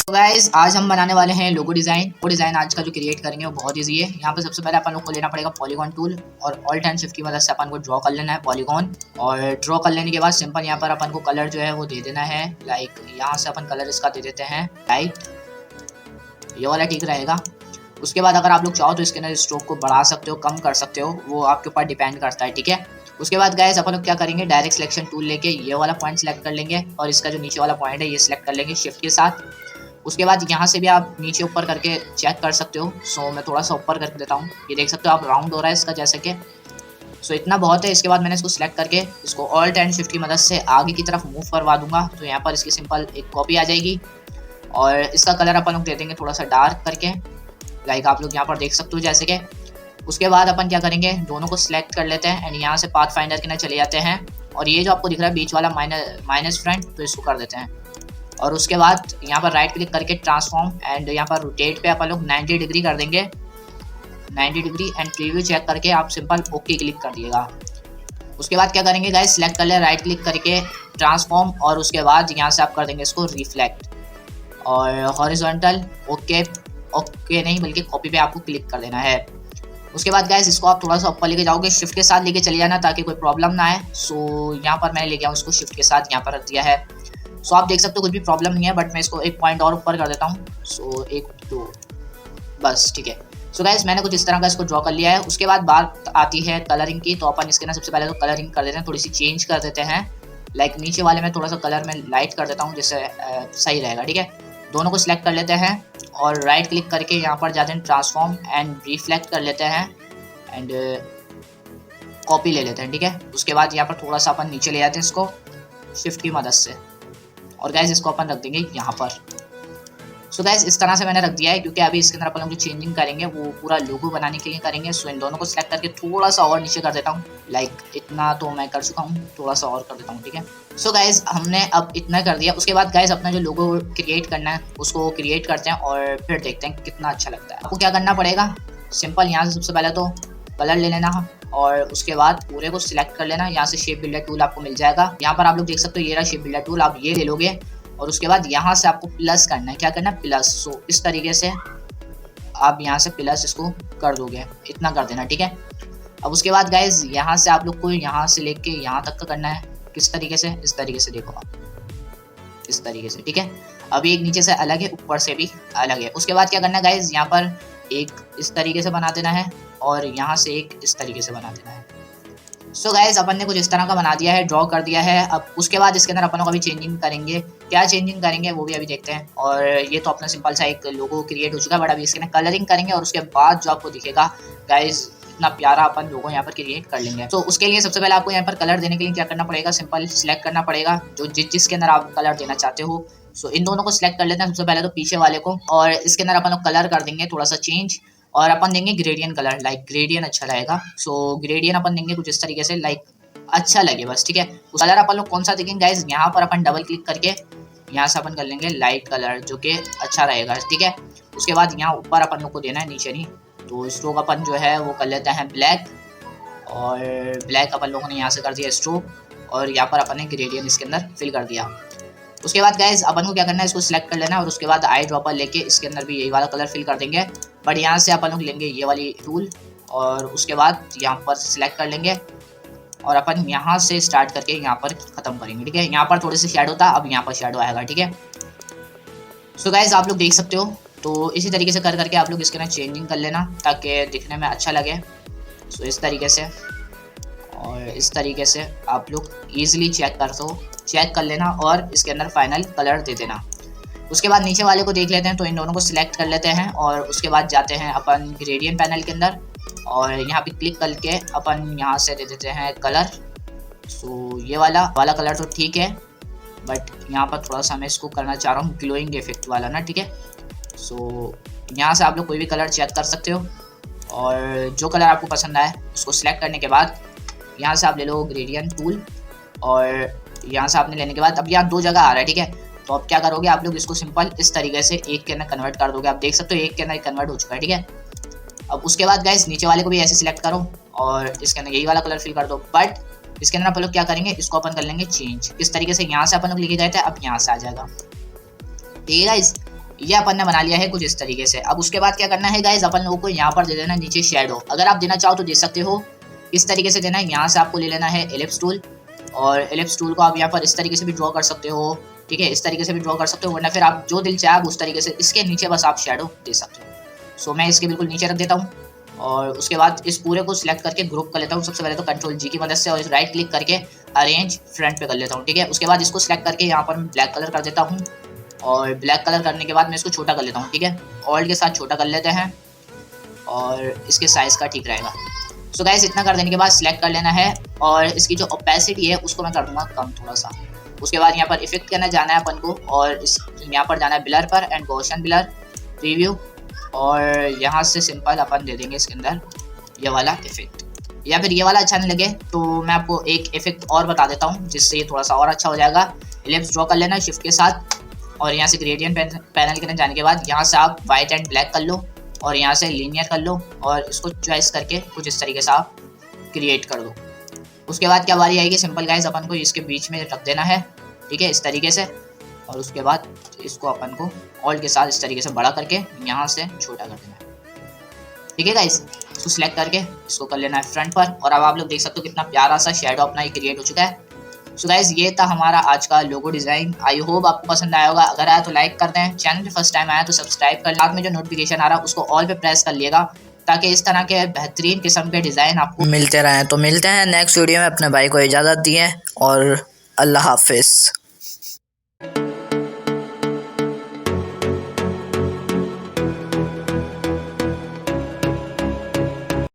तो गाइस आज हम बनाने वाले हैं लोगो डिज़ाइन। वो डिज़ाइन आज का जो क्रिएट करेंगे वो बहुत ईजी है। यहाँ पर सबसे पहले अपन लोग को लेना पड़ेगा पॉलीगॉन टूल और ऑल्ट एंड शिफ्ट की मदद से अपन को ड्रॉ कर लेना है पॉलीगॉन। और ड्रॉ कर लेने के बाद सिंपल यहाँ पर अपन को कलर जो है वो दे देना है। लाइक यहाँ से अपन कलर इसका दे देते हैं लाइट, ये वाला ठीक रहेगा। उसके बाद अगर आप लोग चाहो तो इसके अंदर स्ट्रोक को बढ़ा सकते हो, कम कर सकते हो, वो आपके ऊपर डिपेंड करता है, ठीक है। उसके बाद गाइस अपन लोग क्या करेंगे, डायरेक्ट सिलेक्शन टूल लेके ये वाला पॉइंट सेलेक्ट कर लेंगे और इसका जो नीचे वाला पॉइंट है ये सिलेक्ट कर लेंगे शिफ्ट के साथ। उसके बाद यहाँ से भी आप नीचे ऊपर करके चेक कर सकते हो। सो मैं थोड़ा सा ऊपर करके देता हूँ, ये देख सकते हो आप राउंड हो रहा है इसका जैसे कि। सो इतना बहुत है। इसके बाद मैंने इसको सिलेक्ट करके इसको ऑल्ट एंड शिफ्ट की मदद से आगे की तरफ मूव करवा दूंगा, तो यहाँ पर इसकी सिंपल एक कॉपी आ जाएगी। और इसका कलर अपन लोग दे देंगे थोड़ा सा डार्क करके, लाइक आप लोग यहाँ पर देख सकते हो जैसे कि। उसके बाद अपन क्या करेंगे, दोनों को सिलेक्ट कर लेते हैं एंड यहाँ से पाथ फाइंडर के अंदर चले जाते हैं और ये जो आपको दिख रहा है बीच वाला माइनस फ्रंट, तो इसको कर देते हैं। और उसके बाद यहाँ पर राइट क्लिक करके ट्रांसफॉर्म एंड यहाँ पर रोटेट पे अपन लोग 90 डिग्री कर देंगे, 90 डिग्री एंड प्रीव्यू चेक करके आप सिंपल ओके क्लिक कर दिएगा। उसके बाद क्या करेंगे गाइस, सिलेक्ट कर ले राइट क्लिक करके ट्रांसफॉर्म और उसके बाद यहाँ से आप कर देंगे इसको रिफ्लेक्ट और हॉरिजॉन्टल ओके नहीं बल्कि कॉपी पे आपको क्लिक कर देना है। उसके बाद गाइस इसको आप थोड़ा सा ऊपर लेके जाओगे, शिफ्ट के साथ लेके चले जाना ताकि कोई प्रॉब्लम ना आए। सो यहाँ पर मैंने लेके आऊँ इसको शिफ्ट के साथ यहाँ पर रख दिया है। सो आप देख सकते हो कुछ भी प्रॉब्लम नहीं है, बट मैं इसको एक पॉइंट और ऊपर कर देता हूँ। सो 1 2 बस ठीक है। सो गाइस मैंने कुछ इस तरह का इसको ड्रॉ कर लिया है। उसके बाद बात आती है कलरिंग की, तो अपन इसके ना सबसे पहले तो कलरिंग कर देते हैं, थोड़ी सी चेंज कर देते हैं। लाइक नीचे वाले में थोड़ा सा कलर में लाइट कर देता हूँ जिससे सही रहेगा, ठीक है। दोनों को सिलेक्ट कर लेते हैं और राइट क्लिक करके यहाँ पर जाते हैं ट्रांसफॉर्म एंड रिफ्लेक्ट कर लेते हैं एंड कॉपी ले लेते हैं, ठीक है। उसके बाद यहाँ पर थोड़ा सा अपन नीचे ले जाते हैं इसको शिफ्ट की मदद से और गाइस इसको अपन रख देंगे यहाँ पर। सो गाइस इस तरह से मैंने रख दिया है क्योंकि अभी इसके अंदर अपन लोग जो चेंजिंग करेंगे वो पूरा लोगो बनाने के लिए करेंगे। सो इन दोनों को सिलेक्ट करके थोड़ा सा और नीचे कर देता हूँ, लाइक इतना तो मैं कर चुका हूँ, थोड़ा सा और कर देता हूँ, ठीक है। सो गाइस हमने अब इतना कर दिया। उसके बाद गाइस अपना जो लोगो क्रिएट करना है उसको क्रिएट करते हैं और फिर देखते हैं कितना अच्छा लगता है। आपको क्या करना पड़ेगा, सिंपल यहाँ से सबसे पहले तो कलर ले लेना और उसके बाद पूरे को सिलेक्ट कर लेना। यहाँ से शेप बिल्डर टूल आपको मिल जाएगा, यहाँ पर आप लोग देख सकते हो ये रहा शेप बिल्डर टूल, आप ये ले लोगे और उसके बाद यहाँ से आपको प्लस करना है। क्या करना है, प्लस। सो इस तरीके से आप यहाँ से प्लस इसको कर दोगे, इतना कर देना, ठीक है। अब उसके बाद गाइज यहाँ से आप लोग को यहाँ से लेके यहाँ तक का करना है। किस तरीके से, इस तरीके से, देखो आप इस तरीके से, ठीक है। अभी एक नीचे से अलग है, ऊपर से भी अलग है। उसके बाद क्या करना है गाइज, यहाँ पर एक इस तरीके से बना देना है और यहाँ से एक इस तरीके से बना देना है। सो गाइज अपन ने कुछ इस तरह का बना दिया है, ड्रॉ कर दिया है। अब उसके बाद इसके अंदर अपन लोग अभी चेंजिंग करेंगे, क्या चेंजिंग करेंगे वो भी अभी देखते हैं। और ये तो अपना सिंपल सा एक लोगो क्रिएट हो चुका है, बट अभी इसके अंदर कलरिंग करेंगे और उसके बाद जो आपको दिखेगा गाइज इतना प्यारा अपन लोगो यहाँ पर क्रिएट कर लेंगे। तो उसके लिए सबसे पहले आपको यहाँ पर कलर देने के लिए क्या करना पड़ेगा, सिंपल सिलेक्ट करना पड़ेगा जो जिसके अंदर आप कलर देना चाहते हो। सो इन दोनों को सिलेक्ट कर लेते हैं सबसे पहले तो पीछे वाले को, और इसके अंदर अपन लोग कलर कर देंगे थोड़ा सा चेंज और अपन देंगे ग्रेडियंट कलर, लाइक ग्रेडियंट अच्छा रहेगा। सो ग्रेडियंट अपन देंगे कुछ इस तरीके से, लाइक अच्छा लगे बस, ठीक है। उस कलर अपन लोग कौन सा देखेंगे गाइज, यहाँ पर अपन डबल क्लिक करके यहाँ से अपन कर लेंगे लाइट कलर जो कि अच्छा रहेगा, ठीक है। उसके बाद यहाँ ऊपर अपन लोग को देना है, नीचे नहीं। तो स्ट्रोक अपन जो है वो कर लेते हैं ब्लैक और ब्लैक अपन लोगों ने यहाँ से कर दिया स्ट्रोक और यहाँ पर अपन ने ग्रेडियंट इसके अंदर फिल कर दिया। उसके बाद गाइज अपन को क्या करना है, इसको सिलेक्ट कर लेना है और उसके बाद आई ड्रॉपर लेके इसके अंदर भी यही वाला कलर फिल कर देंगे। बट यहाँ से अपन लोग लेंगे ये वाली टूल और उसके बाद यहाँ पर सिलेक्ट कर लेंगे और अपन यहाँ से स्टार्ट करके यहाँ पर खत्म करेंगे, ठीक है। यहाँ पर थोड़ी सी शेडो था, अब यहाँ पर शेडो आएगा, ठीक है। सो गाइज आप लोग देख सकते हो, तो इसी तरीके से कर करके आप लोग इसके अंदर चेंजिंग कर लेना ताकि दिखने में अच्छा लगे। सो इस तरीके से और इस तरीके से आप लोग ईजिली चेक कर लेना और इसके अंदर फाइनल कलर दे देना। उसके बाद नीचे वाले को देख लेते हैं, तो इन दोनों को सिलेक्ट कर लेते हैं और उसके बाद जाते हैं अपन ग्रेडियंट पैनल के अंदर और यहाँ पे क्लिक करके अपन यहाँ से दे देते हैं कलर। सो ये वाला कलर तो ठीक है, बट यहाँ पर थोड़ा सा मैं इसको करना चाह रहा हूँ ग्लोइंग इफेक्ट वाला ना, ठीक है। सो यहाँ से आप लोग कोई भी कलर चेक कर सकते हो और जो कलर आपको पसंद आए उसको सिलेक्ट करने के बाद यहाँ से आप ले लो ग्रेडियंट टूल और यहाँ से आपने लेने के बाद अब यहाँ 2 जगह आ रहा है, ठीक है। तो अब क्या करोगे, आप लोग इसको सिंपल इस तरीके से एक के अंदर कन्वर्ट कर दोगे। आप देख सकते हो एक के अंदर कन्वर्ट हो चुका है, ठीक है। अब उसके बाद गाइस नीचे वाले को भी ऐसे सिलेक्ट करो और इसके अंदर यही वाला कलर फिल कर दो। बट इसके अंदर अपन लोग क्या करेंगे, इसको अपन कर लेंगे चेंज। इस तरीके से यहाँ से अपन लोग लेके गए थे, अब यहाँ से आ जाएगा, ठीक है गाइस। ये अपन ने बना लिया है कुछ इस तरीके से। अब उसके बाद क्या करना है गाइज, अपन लोगों को यहाँ पर दे देना नीचे शेडो। अगर आप देना चाहो तो दे सकते हो, इस तरीके से देना है। यहाँ से आपको ले लेना है एलिप्स टूल, और एलिप्स टूल को आप यहाँ पर इस तरीके से भी ड्रॉ कर सकते हो, ठीक है, इस तरीके से भी ड्रॉ कर सकते हो, वरना फिर आप जो दिल चाहे उस तरीके से इसके नीचे बस आप शेडो दे सकते हो। सो मैं इसके बिल्कुल नीचे रख देता हूँ, और उसके बाद इस पूरे को सिलेक्ट करके ग्रुप कर लेता हूँ। सबसे पहले तो कंट्रोल जी की मदद से, और राइट क्लिक करके अरेंज फ्रंट पे कर लेता हूँ, ठीक है। उसके बाद इसको सिलेक्ट करके यहाँ पर मैं ब्लैक कलर कर देता हूँ, और ब्लैक कलर करने के बाद मैं इसको छोटा कर लेता हूँ, ठीक है। ऑल्ट के साथ छोटा कर लेते हैं, और इसके साइज़ का ठीक रहेगा। सो गाइस इतना कर देने के बाद सिलेक्ट कर लेना है, और इसकी जो ओपेसिटी है उसको मैं कर दूंगा कम थोड़ा सा। उसके बाद यहाँ पर इफेक्ट करना जाना है अपन को, और इस यहाँ पर जाना है ब्लर पर, एंड गॉसियन ब्लर प्रीव्यू, और यहाँ से सिंपल अपन दे देंगे इसके अंदर ये वाला इफेक्ट। या फिर ये वाला अच्छा नहीं लगे तो मैं आपको एक इफेक्ट और बता देता हूँ जिससे ये थोड़ा सा और अच्छा हो जाएगा। इलिप्स ड्रॉ कर लेना शिफ्ट के साथ, और यहाँ से ग्रेडियंट पैनल करने जाने के बाद यहाँ से आप वाइट एंड ब्लैक कर लो, और यहाँ से लीनियर कर लो, और इसको चॉइस करके कुछ इस तरीके से आप क्रिएट कर दो। उसके बाद क्या बारी आएगी, सिंपल गाइस अपन को इसके बीच में रख देना है, ठीक है, इस तरीके से। और उसके बाद इसको अपन को ऑल्ट के साथ इस तरीके से बड़ा करके यहाँ से छोटा कर देना है, ठीक है गाइस। इसको सिलेक्ट करके इसको कर लेना है फ्रंट पर, और अब आप लोग देख सकते हो कितना प्यारा सा शेडो अपना ये क्रिएट हो चुका है। सो गाइस ये था हमारा आज का लोगो डिज़ाइन। आई होप आपको पसंद आया होगा। अगर आया तो लाइक कर दें, चैनल पे फर्स्ट टाइम आया तो सब्सक्राइब कर, साथ में जो नोटिफिकेशन आ रहा है उसको ऑल पे प्रेस कर लिएगा, ताकि इस तरह के बेहतरीन किस्म के डिज़ाइन आपको मिलते रहें। तो मिलते हैं नेक्स्ट वीडियो में। अपने भाई को इजाज़त दिए और अल्लाह हाफिज़।